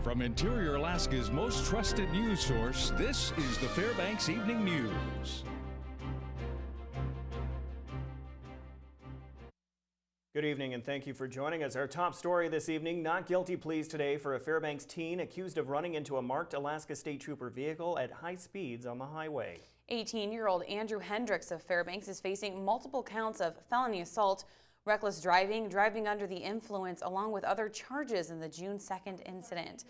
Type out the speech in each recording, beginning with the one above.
From Interior Alaska's most trusted news source, this is the Fairbanks Evening News. Good evening and thank you for joining us. Our top story this evening, not guilty pleas today for a Fairbanks teen accused of running into a marked Alaska State Trooper vehicle at high speeds on the highway. 18-year-old Andrew Hendricks of Fairbanks is facing multiple counts of felony assault, reckless driving, driving under the influence, along with other charges in the June 2nd incident.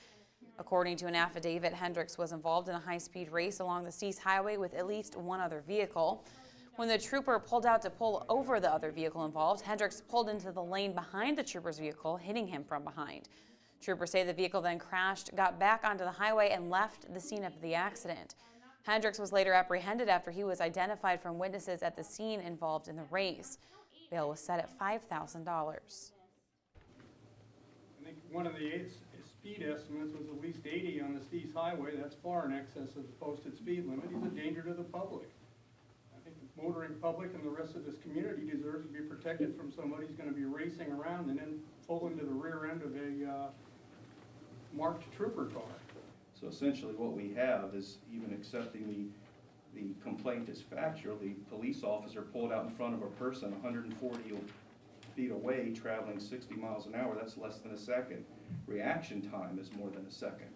According to an affidavit, Hendricks was involved in a high-speed race along the Cease Highway with at least one other vehicle. When the trooper pulled out to pull over the other vehicle involved, Hendricks pulled into the lane behind the trooper's vehicle, hitting him from behind. Troopers say the vehicle then crashed, got back onto the highway, and left the scene of the accident. Hendricks was later apprehended after he was identified from witnesses at the scene involved in the race. Bail was set at $5,000. I think one of the speed estimates was at least 80 on the Cease Highway. That's far in excess of the posted speed limit. He's a danger to the public. I think the motoring public and the rest of this community deserves to be protected from somebody who's going to be racing around and then pull into the rear end of a marked trooper car. So essentially what we have is, even accepting the complaint as factual, the police officer pulled out in front of a person 140 feet away traveling 60 miles an hour. That's less than a second. Reaction time is more than a second.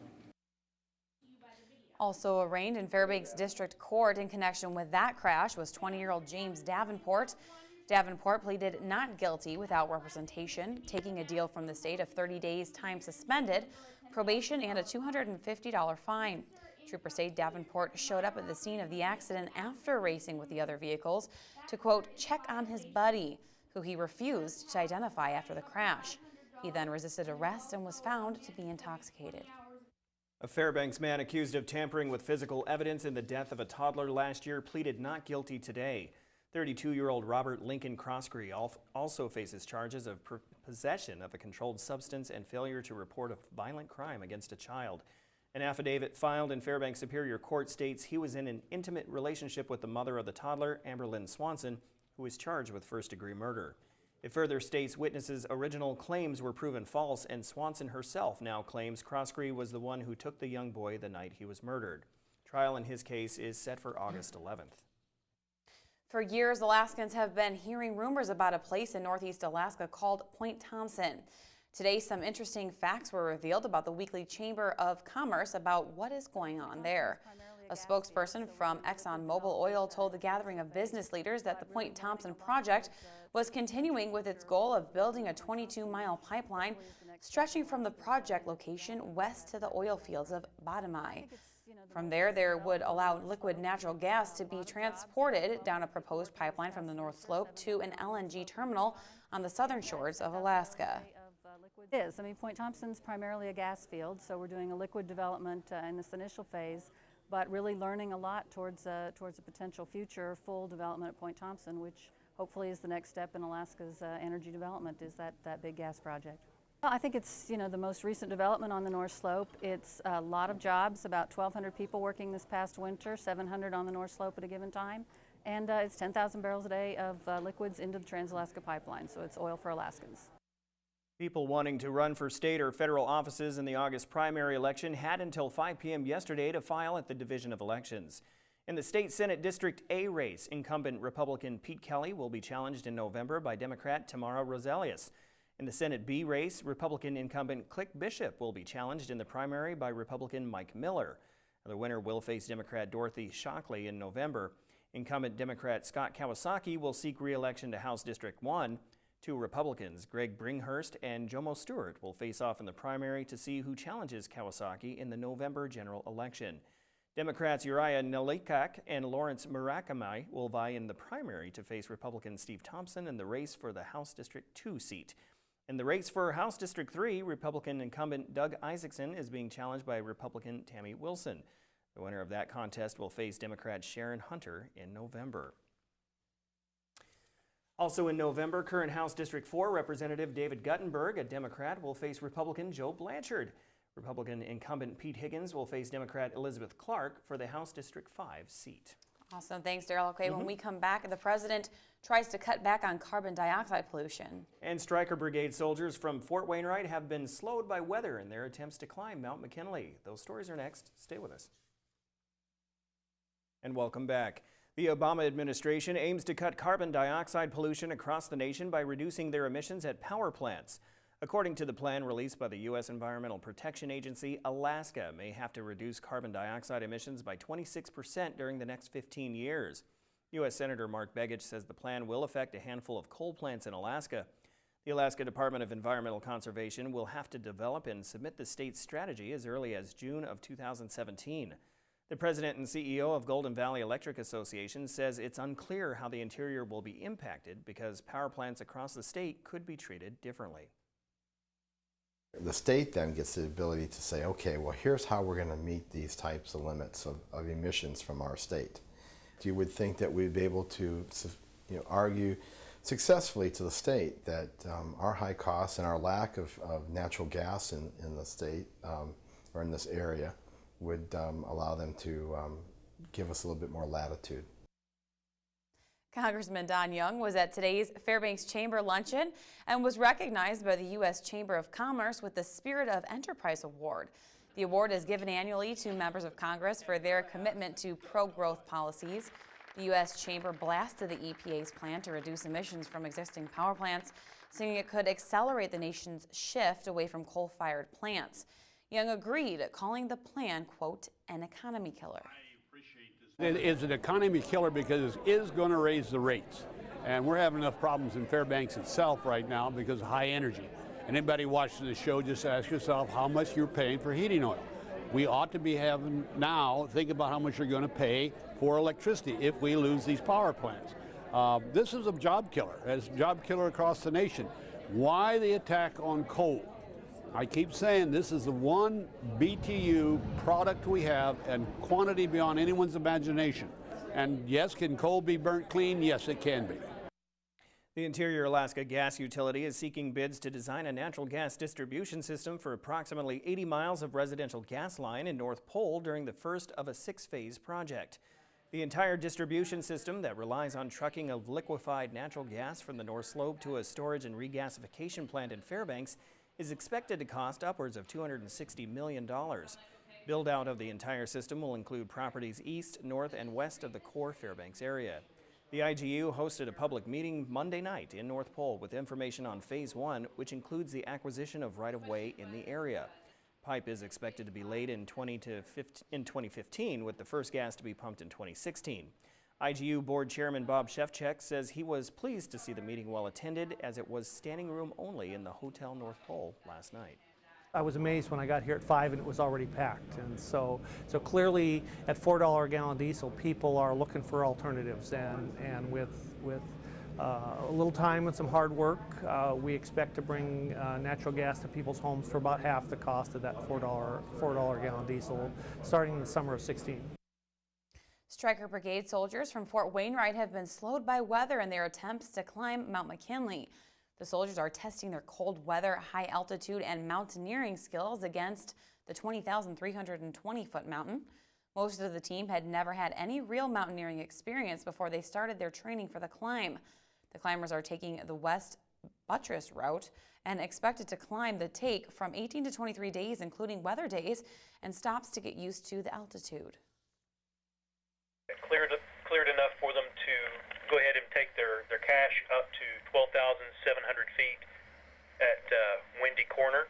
Also arraigned in Fairbanks District Court in connection with that crash was 20-year-old James Davenport. Davenport pleaded not guilty without representation, taking a deal from the state of 30 days time suspended, probation, and a $250 fine. Troopers say Davenport showed up at the scene of the accident after racing with the other vehicles to, quote, check on his buddy, who he refused to identify after the crash. He then resisted arrest and was found to be intoxicated. A Fairbanks man accused of tampering with physical evidence in the death of a toddler last year pleaded not guilty today. 32-year-old Robert Lincoln Croskery also faces charges of possession of a controlled substance and failure to report a violent crime against a child. An affidavit filed in Fairbanks Superior Court states he was in an intimate relationship with the mother of the toddler, Amber Lynn Swanson, who was charged with first-degree murder. It further states witnesses' original claims were proven false, and Swanson herself now claims Croskery was the one who took the young boy the night he was murdered. Trial in his case is set for August 11th. For years, Alaskans have been hearing rumors about a place in northeast Alaska called Point Thompson. Today, some interesting facts were revealed about the weekly Chamber of Commerce about what is going on there. A spokesperson from ExxonMobil Oil told the gathering of business leaders that the Point Thompson project was continuing with its goal of building a 22-mile pipeline stretching from the project location west to the oil fields of Bottomai. From there would allow liquid natural gas to be transported down a proposed pipeline from the North Slope to an LNG terminal on the southern shores of Alaska. It is. I mean, Point Thompson's primarily a gas field, so we're doing a liquid development in this initial phase, but really learning a lot towards a potential future full development at Point Thompson, which hopefully is the next step in Alaska's energy development, is that big gas project. Well, I think it's, the most recent development on the North Slope. It's a lot of jobs, about 1,200 people working this past winter, 700 on the North Slope at a given time, and it's 10,000 barrels a day of liquids into the Trans-Alaska Pipeline, so it's oil for Alaskans. People wanting to run for state or federal offices in the August primary election had until 5 p.m. yesterday to file at the Division of Elections. In the State Senate District A race, incumbent Republican Pete Kelly will be challenged in November by Democrat Tamara Roselius. In the Senate B race, Republican incumbent Click Bishop will be challenged in the primary by Republican Mike Miller. The winner will face Democrat Dorothy Shockley in November. Incumbent Democrat Scott Kawasaki will seek re-election to House District 1. Two Republicans, Greg Bringhurst and Jomo Stewart, will face off in the primary to see who challenges Kawasaki in the November general election. Democrats Uriah Nelikak and Lawrence Murakami will vie in the primary to face Republican Steve Thompson in the race for the House District 2 seat. In the race for House District 3, Republican incumbent Doug Isaacson is being challenged by Republican Tammy Wilson. The winner of that contest will face Democrat Sharon Hunter in November. Also in November, current House District 4 Representative David Guttenberg, a Democrat, will face Republican Joe Blanchard. Republican incumbent Pete Higgins will face Democrat Elizabeth Clark for the House District 5 seat. Awesome. Thanks, Daryl. Okay, when we come back, the president tries to cut back on carbon dioxide pollution. And Stryker Brigade soldiers from Fort Wainwright have been slowed by weather in their attempts to climb Mount McKinley. Those stories are next. Stay with us. And welcome back. The Obama administration aims to cut carbon dioxide pollution across the nation by reducing their emissions at power plants. According to the plan released by the U.S. Environmental Protection Agency, Alaska may have to reduce carbon dioxide emissions by 26% during the next 15 years. U.S. Senator Mark Begich says the plan will affect a handful of coal plants in Alaska. The Alaska Department of Environmental Conservation will have to develop and submit the state's strategy as early as June of 2017. The president and CEO of Golden Valley Electric Association says it's unclear how the interior will be impacted because power plants across the state could be treated differently. The state then gets the ability to say, okay, well, here's how we're going to meet these types of limits of emissions from our state. You would think that we'd be able to argue successfully to the state that our high costs and our lack of natural gas in the state or in this area would allow them to give us a little bit more latitude. Congressman Don Young was at today's Fairbanks Chamber Luncheon and was recognized by the U.S. Chamber of Commerce with the Spirit of Enterprise Award. The award is given annually to members of Congress for their commitment to pro-growth policies. The U.S. Chamber blasted the EPA's plan to reduce emissions from existing power plants, saying it could accelerate the nation's shift away from coal-fired plants. Young agreed, calling the plan, quote, an economy killer. It is an economy killer because it is going to raise the rates. And we're having enough problems in Fairbanks itself right now because of high energy. And anybody watching the show, just ask yourself how much you're paying for heating oil. We ought to be having now, think about how much you're going to pay for electricity if we lose these power plants. This is a job killer. It's a job killer across the nation. Why the attack on coal? I keep saying this is the one BTU product we have and quantity beyond anyone's imagination. And yes, can coal be burnt clean? Yes, it can be. The Interior Alaska Gas Utility is seeking bids to design a natural gas distribution system for approximately 80 miles of residential gas line in North Pole during the first of a 6-phase project. The entire distribution system that relies on trucking of liquefied natural gas from the North Slope to a storage and regasification plant in Fairbanks is expected to cost upwards of $260 million. Build-out of the entire system will include properties east, north, and west of the core Fairbanks area. The IGU hosted a public meeting Monday night in North Pole with information on Phase 1, which includes the acquisition of right-of-way in the area. Pipe is expected to be laid in 2015, with the first gas to be pumped in 2016. IGU Board Chairman Bob Shevchek says he was pleased to see the meeting well attended, as it was standing room only in the Hotel North Pole last night. I was amazed when I got here at 5 and it was already packed, and so clearly at $4 a gallon diesel, people are looking for alternatives, and with a little time and some hard work, we expect to bring natural gas to people's homes for about half the cost of that $4 a gallon diesel, starting in the summer of '16. Stryker Brigade soldiers from Fort Wainwright have been slowed by weather in their attempts to climb Mount McKinley. The soldiers are testing their cold weather, high altitude, and mountaineering skills against the 20,320-foot mountain. Most of the team had never had any real mountaineering experience before they started their training for the climb. The climbers are taking the West Buttress route and expected to climb the take from 18 to 23 days, including weather days and stops to get used to the altitude. Cleared enough for them to go ahead and take their cache up to 12,700 feet at Windy Corner.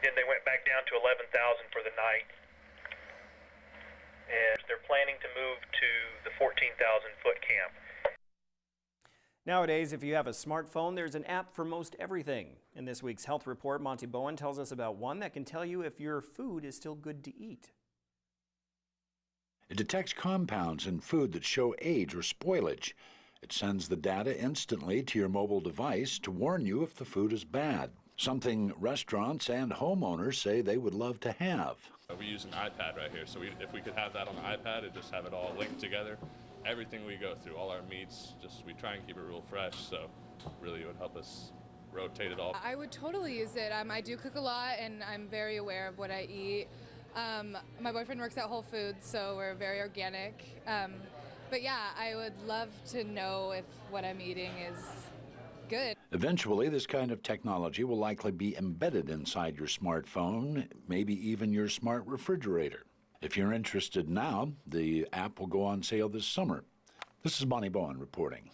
Then they went back down to 11,000 for the night. And they're planning to move to the 14,000-foot camp. Nowadays, if you have a smartphone, there's an app for most everything. In this week's health report, Monty Bowen tells us about one that can tell you if your food is still good to eat. It detects compounds in food that show age or spoilage. It sends the data instantly to your mobile device to warn you if the food is bad, something restaurants and homeowners say they would love to have. We use an iPad right here, so if we could have that on the iPad and just have it all linked together, everything we go through, all our meats, we try and keep it real fresh, so really it would help us rotate it all. I would totally use it. I do cook a lot, and I'm very aware of what I eat. My boyfriend works at Whole Foods, so we're very organic. But yeah, I would love to know if what I'm eating is good. Eventually, this kind of technology will likely be embedded inside your smartphone, maybe even your smart refrigerator. If you're interested now, the app will go on sale this summer. This is Monty Bowen reporting.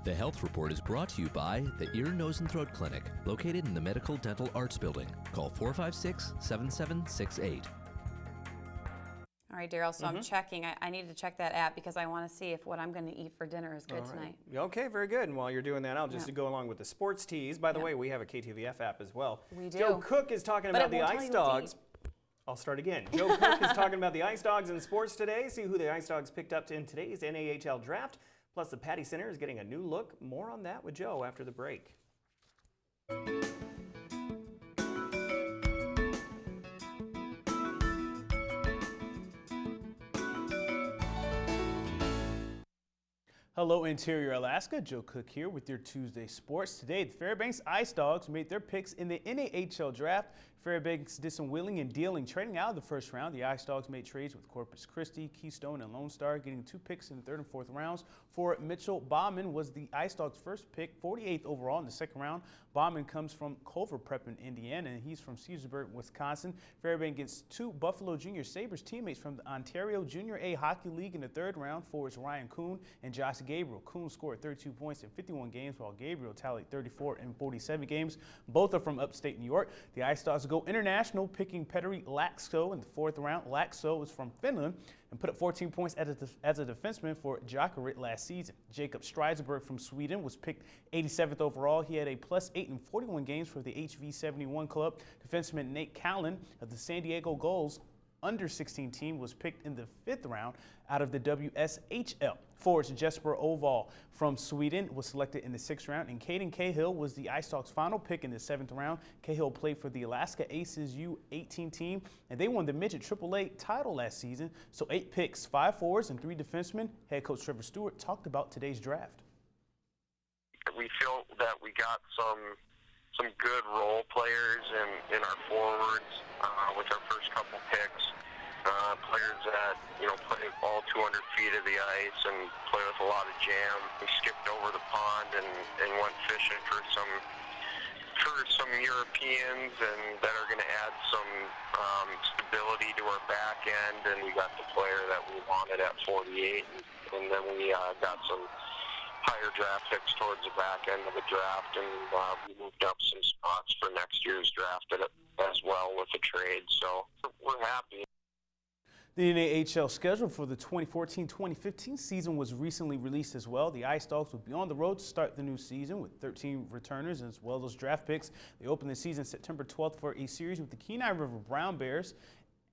The Health Report is brought to you by the Ear, Nose, and Throat Clinic, located in the Medical Dental Arts Building. Call 456-7768. All right, Daryl, so I'm checking. I need to check that app because I want to see if what I'm going to eat for dinner is good tonight. Okay, very good. And while you're doing that, I'll just go along with the sports teas. By the way, we have a KTVF app as well. We do. Joe Cook is talking about the Ice Dogs. I'll start again. Joe Cook is talking about the Ice Dogs in sports today. See who the Ice Dogs picked up in today's NAHL draft. Plus, the Patty Center is getting a new look. More on that with Joe after the break. Hello, Interior Alaska. Joe Cook here with your Tuesday Sports. Today, the Fairbanks Ice Dogs made their picks in the NAHL draft. Fairbanks did some wheeling and dealing, trading out of the first round. The Ice Dogs made trades with Corpus Christi, Keystone, and Lone Star, getting 2 picks in the 3rd and 4th rounds. For Mitchell Bauman was the Ice Dogs' first pick, 48th overall in the 2nd round. Bauman comes from Culver Prep in Indiana, and he's from Caesarsburg, Wisconsin. Fairbanks gets 2 Buffalo Junior Sabres teammates from the Ontario Junior A Hockey League in the 3rd round. Forwards Ryan Kuhn and Josh Gabriel. Kuhn scored 32 points in 51 games, while Gabriel tallied 34 in 47 games. Both are from upstate New York. The Ice Dogs go international, picking Petteri Laakso in the 4th round. Laakso is from Finland and put up 14 points as a defenseman for Jokerit last season. Jacob Stridsberg from Sweden was picked 87th overall. He had a +8 in 41 games for the HV71 club. Defenseman Nate Callan of the San Diego Gulls under-16 team was picked in the 5th round out of the WSHL. Forwards Jesper Oval from Sweden was selected in the 6th round, and Caden Cahill was the Ice Dogs' final pick in the 7th round. Cahill played for the Alaska Aces U18 team, and they won the Midget AAA title last season. So 8 picks, 5 forwards, and 3 defensemen. Head coach Trevor Stewart talked about today's draft. We feel that we got some good role players in our forwards with our first couple picks. Players that, play all 200 feet of the ice and play with a lot of jam. We skipped over the pond and went fishing for some Europeans and that are going to add some stability to our back end. And we got the player that we wanted at 48, and then we got some higher draft picks towards the back end of the draft, and we moved up some spots for next year's draft as well with the trade. So we're happy. The NAHL schedule for the 2014-2015 season was recently released as well. The Ice Dogs will be on the road to start the new season with 13 returners as well as draft picks. They open the season September 12th for a series with the Kenai River Brown Bears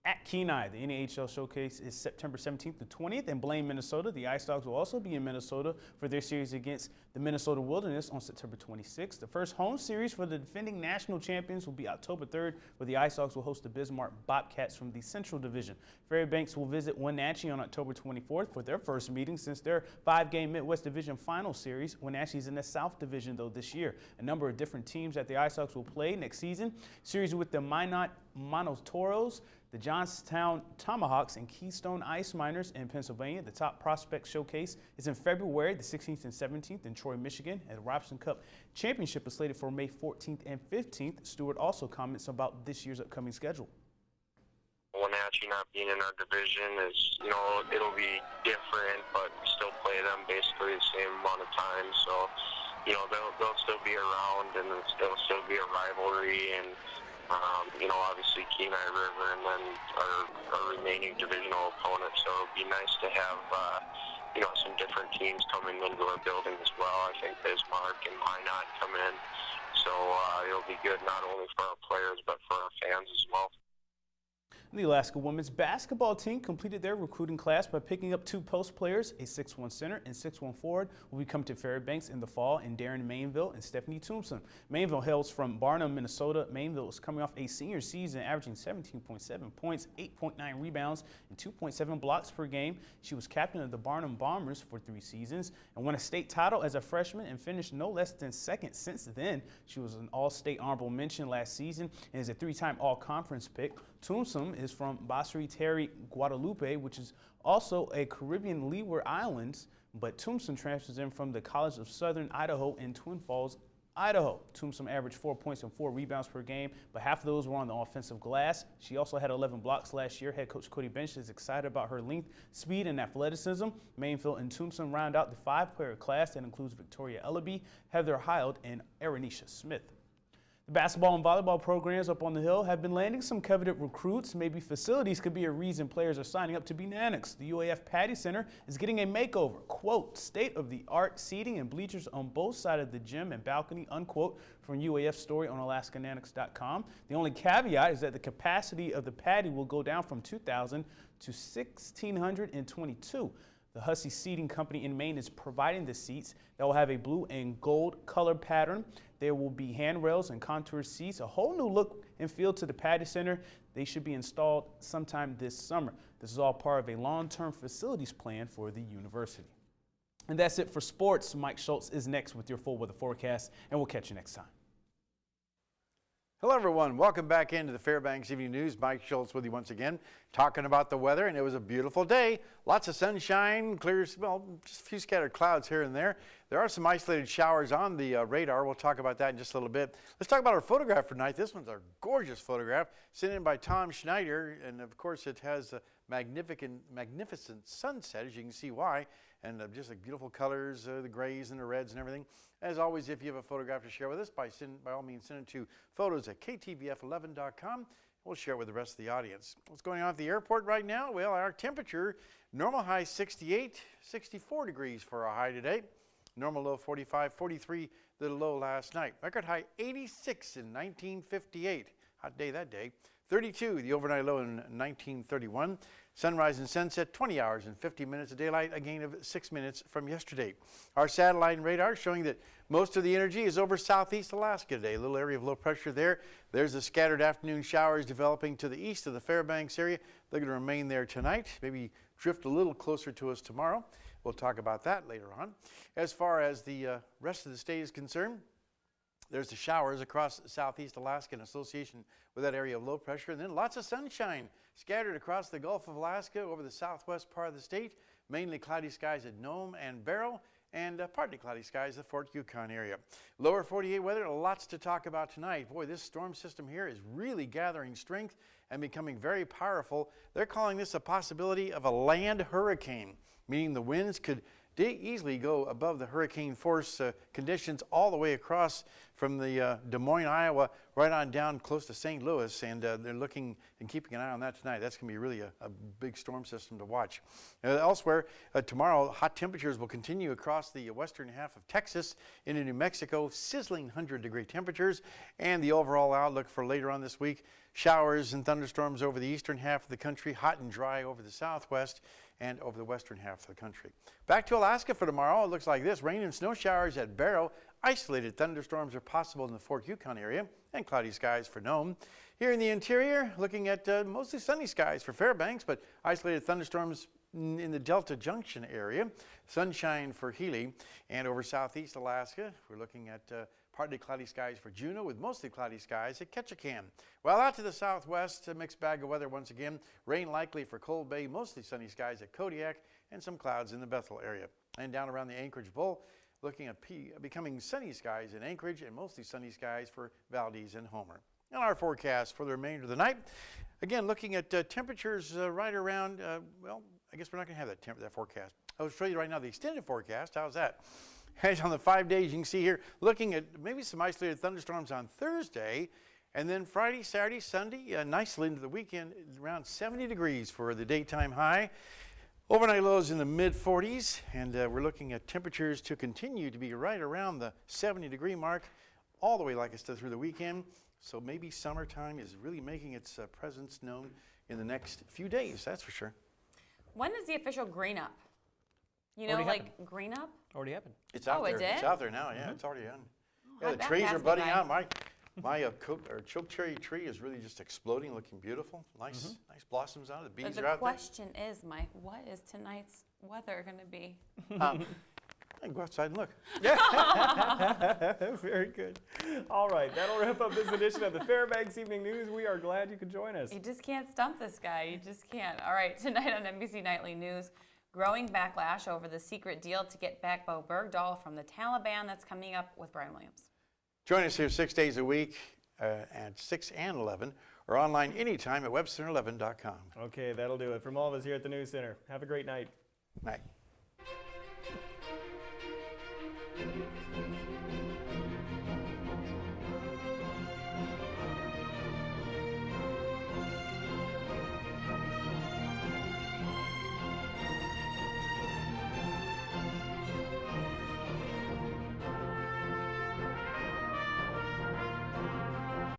at Kenai. The NAHL showcase is September 17th to 20th in Blaine, Minnesota. The Ice Dogs will also be in Minnesota for their series against the Minnesota Wilderness on September 26th. The first home series for the defending national champions will be October 3rd, where the Ice Dogs will host the Bismarck Bobcats from the Central Division. Fairbanks will visit Wenatchee on October 24th for their first meeting since their 5-game Midwest Division final series. Wenatchee is in the South Division, though, this year. A number of different teams that the Ice Dogs will play next season. Series with the Minot Monotoros, the Johnstown Tomahawks, and Keystone Ice Miners in Pennsylvania. The top prospect showcase is in February the 16th and 17th in Troy, Michigan. And the Robson Cup Championship is slated for May 14th and 15th. Stewart also comments about this year's upcoming schedule. Wenatchee not being in our division is, it'll be different, but we still play them basically the same amount of time. So, they'll still be around, and there'll still be a rivalry, and obviously Kenai River, and then our remaining divisional opponents. So it'll be nice to have, some different teams coming into our building as well. I think Bismarck and Minot come in. So it'll be good not only for our players, but for our fans as well. The Alaska women's basketball team completed their recruiting class by picking up 2 post players. A 6'1" center and 6'1" forward will be coming to Fairbanks in the fall, in Darren Mainville and Stephanie Tombson. Mainville hails from Barnum, Minnesota. Mainville is coming off a senior season averaging 17.7 points, 8.9 rebounds, and 2.7 blocks per game. She was captain of the Barnum Bombers for 3 seasons and won a state title as a freshman and finished no less than 2nd since then. She was an all-state honorable mention last season and is a 3-time all-conference pick. Tombson is from Basri Terry, Guadalupe, which is also a Caribbean Leeward Islands, but Thompson transfers in from the College of Southern Idaho in Twin Falls, Idaho. Thompson averaged 4 points and 4 rebounds per game, but half of those were on the offensive glass. She also had 11 blocks last year. Head coach Cody Bench is excited about her length, speed, and athleticism. Mainfield and Thompson round out the 5-player class that includes Victoria Ellaby, Heather Hild, and Aranisha Smith. The basketball and volleyball programs up on the Hill have been landing some coveted recruits. Maybe facilities could be a reason players are signing up to be Nanniks. The UAF Patty Center is getting a makeover. Quote, state-of-the-art seating and bleachers on both sides of the gym and balcony, unquote, from UAF story on AlaskanNanniks.com. The only caveat is that the capacity of the Patty will go down from 2,000 to 1,622. The Hussey Seating Company in Maine is providing the seats that will have a blue and gold color pattern. There will be handrails and contour seats, a whole new look and feel to the Patty Center. They should be installed sometime this summer. This is all part of a long-term facilities plan for the university. And that's it for sports. Mike Schultz is next with your full weather forecast, and we'll catch you next time. Hello, everyone. Welcome back into the Fairbanks Evening News. Mike Schultz with you once again, talking about the weather, and it was a beautiful day. Lots of sunshine, clear, well, just a few scattered clouds here and there. There are some isolated showers on the radar. We'll talk about that in just a little bit. Let's talk about our photograph for tonight. This one's a gorgeous photograph sent in by Tom Schneider, and of course it has a magnificent sunset, as you can see why, and just like beautiful colors, the grays and the reds and everything. As always, if you have a photograph to share with us, by all means send it to photos@ktvf11.com. We'll share it with the rest of the audience. What's going on at the airport right now? Well, our temperature, normal high 68, 64 degrees for our high today. Normal low 45, 43 the low last night. Record high 86 in 1958. Hot day that day. 32 the overnight low in 1931. Sunrise and sunset 20 hours and 50 minutes of daylight, a gain of 6 minutes from yesterday. Our satellite and radar showing that most of the energy is over southeast Alaska today. A little area of low pressure there. There's the scattered afternoon showers developing to the east of the Fairbanks area. They're going to remain there tonight, maybe drift a little closer to us tomorrow. We'll talk about that later on. As far as the rest of the state is concerned, there's the showers across southeast Alaska in association with that area of low pressure, and then lots of sunshine scattered across the Gulf of Alaska over the southwest part of the state, mainly cloudy skies at Nome and Barrow, and partly cloudy skies at Fort Yukon area. Lower 48 weather, lots to talk about tonight. Boy, this storm system here is really gathering strength and becoming very powerful. They're calling this a possibility of a land hurricane, meaning the winds could easily go above the hurricane force conditions all the way across from the Des Moines, Iowa, right on down close to St. Louis, and they're looking and keeping an eye on that tonight. That's going to be really a big storm system to watch. Elsewhere, tomorrow, hot temperatures will continue across the western half of Texas into New Mexico, sizzling 100-degree temperatures, and the overall outlook for later on this week, showers and thunderstorms over the eastern half of the country, hot and dry over the southwest, and over the western half of the country. Back to Alaska for tomorrow. It looks like this. Rain and snow showers at Barrow. Isolated thunderstorms are possible in the Fort Yukon area, and cloudy skies for Nome. Here in the interior, looking at mostly sunny skies for Fairbanks, but isolated thunderstorms in the Delta Junction area. Sunshine for Healy, and over southeast Alaska, we're looking at partly cloudy skies for Juneau with mostly cloudy skies at Ketchikan. Well, out to the southwest, a mixed bag of weather once again. Rain likely for Cold Bay, mostly sunny skies at Kodiak, and some clouds in the Bethel area. And down around the Anchorage Bowl, looking at becoming sunny skies in Anchorage and mostly sunny skies for Valdez and Homer. And our forecast for the remainder of the night. Again, looking at temperatures right around, well, I guess we're not going to have that forecast. I'll show you right now the extended forecast. How's that? As on the 5 days, you can see here, looking at maybe some isolated thunderstorms on Thursday, and then Friday, Saturday, Sunday, nicely into the weekend, around 70 degrees for the daytime high. Overnight lows in the mid-40s, and we're looking at temperatures to continue to be right around the 70-degree mark all the way, like I said, through the weekend. So maybe summertime is really making its presence known in the next few days, that's for sure. When is the official green up? You know, Already like happened. green up? Already happened. It's out there. It did? It's out there now, yeah, it's already on. Yeah, the that trees passed are me budding by. out. My choke cherry tree is really just exploding, looking beautiful. Nice blossoms on it. The bees But are out the question is, Mike, what is tonight's weather going to be? Go outside and look. Very good. All right, that'll wrap up this edition of the Fairbanks Evening News. We are glad you could join us. You just can't stump this guy. You just can't. All right, tonight on NBC Nightly News, growing backlash over the secret deal to get back Bo Bergdahl from the Taliban. That's coming up with Brian Williams. Join us here 6 days a week at 6 and 11, or online anytime at webster11.com. Okay, that'll do it. From all of us here at the News Center, have a great night. Night.